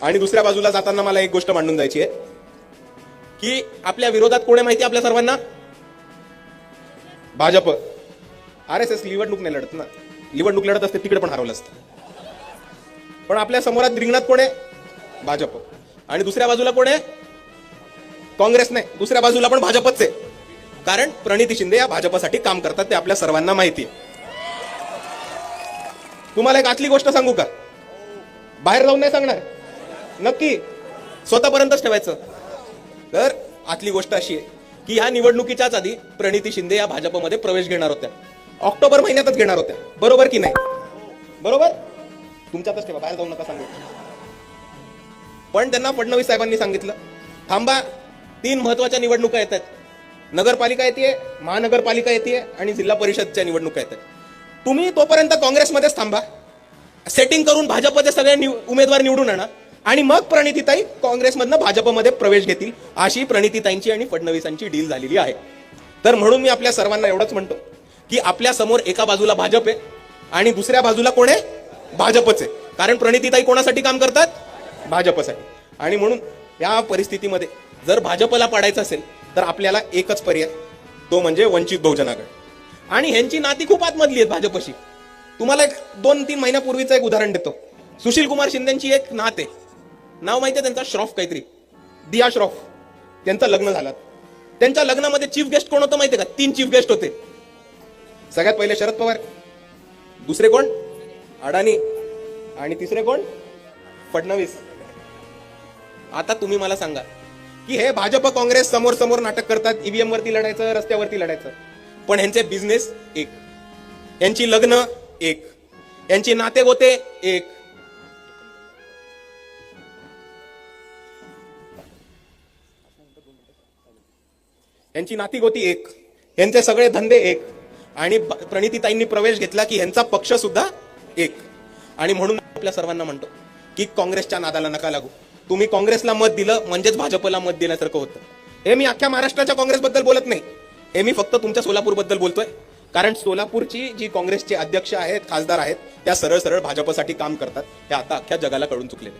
आणि दुसऱ्या बाजूला जाताना मला एक गोष्ट मांडून जायची आहे की आपल्या विरोधात कोण आहे माहिती आपल्या सर्वांना? भाजप. RSS निवडणूक नाही लढत ना, निवडणूक लढत असते तिकडे पण हरवलं असतं. पण आपल्या समोरात रिंगणात कोण आहे? भाजप. आणि दुसऱ्या बाजूला कोण आहे? काँग्रेस नाही, दुसऱ्या बाजूला पण भाजपच आहे. कारण प्रणिती शिंदे या भाजपसाठी काम करतात ते आपल्या सर्वांना माहिती आहे. तुम्हाला एक आतली गोष्ट सांगू का? बाहेर जाऊन नाही सांगणार, नक्की स्वतःपर्यंतच ठेवायचं. तर आतली गोष्ट अशी आहे की या निवडणुकीच्याच आधी प्रणिती शिंदे या भाजपमध्ये प्रवेश घेणार होत्या. ऑक्टोबर महिन्यातच घेणार होत्या, बरोबर की नाही? बरोबर. तुमच्यातच ठेवा, बाहेर जाऊन नका सांगू. पण त्यांना फडणवीस साहेबांनी सांगितलं थांबा, 3 महत्वाच्या निवडणुका येतात. नगरपालिका येते, महानगरपालिका येते आणि जिल्हा परिषदच्या निवडणुका येतात. तुम्ही तोपर्यंत काँग्रेसमध्येच थांबा, सेटिंग करून भाजपचे सगळे उमेदवार निवडून आणा आणि मग प्रणितीताई काँग्रेसमधनं भाजपमध्ये प्रवेश घेतील. अशी प्रणितीताईंची आणि फडणवीसांची डील झालेली आहे. तर म्हणून मी आपल्या सर्वांना एवढंच म्हणतो की आपल्या समोर एका बाजूला भाजप आहे आणि दुसऱ्या बाजूला कोण आहे? भाजपच आहे. कारण प्रणितीताई कोणासाठी काम करतात? भाजपसाठी. आणि म्हणून या परिस्थितीमध्ये जर भाजपला पाडायचं असेल तर आपल्याला एकच पर्याय, तो म्हणजे वंचित बहुजन आघाडी. आणि ह्यांची नाती खूप आतमधली आहेत भाजपशी. तुम्हाला एक 2-3 महिन्यापूर्वीचं एक उदाहरण देतो. सुशील कुमार शिंदेची एक नात आहे, नाव माहिती आहे त्यांचा? श्रॉफ काहीतरी, दिया श्रॉफ. त्यांचं लग्न झालं. त्यांच्या लग्नामध्ये चीफ गेस्ट कोण होतं माहिती आहे का? 3 चीफ गेस्ट होते. सगळ्यात पहिले शरद पवार, दुसरे कोण? अडाणी, आणि तिसरे कोण? फडणवीस. आता तुम्ही मला सांगा की हे भाजप काँग्रेस समोर समोर नाटक करतात, ईव्हीएम वरती लढायचं, रस्त्यावरती लढायचं, पण ह्यांचे बिझनेस एक, यांची लग्न एक, यांची नातेगोते एक. यांची नातीगोती एक, यांचे सगळे धंदे एक. आणि प्रणितीताईंनी प्रवेश घेतला की यांचा पक्ष सुद्धा एक. आणि म्हणून आपल्या सर्वांना म्हणतो की काँग्रेसच्या नादाला नका लागू. तुम्ही काँग्रेसला मत दिलं म्हणजेच भाजपला मत दिल्यासारखं होतं. हे मी अख्ख्या महाराष्ट्राच्या काँग्रेसबद्दल बोलत नाही, हे मी फक्त तुमच्या सोलापूरबद्दल बोलतोय. कारण सोलापूरची जी काँग्रेसचे अध्यक्ष आहेत, खासदार आहेत, त्या सरळ सरळ भाजपसाठी काम करतात. हे आता अख्ख्या जगाला कळून चुकलेले.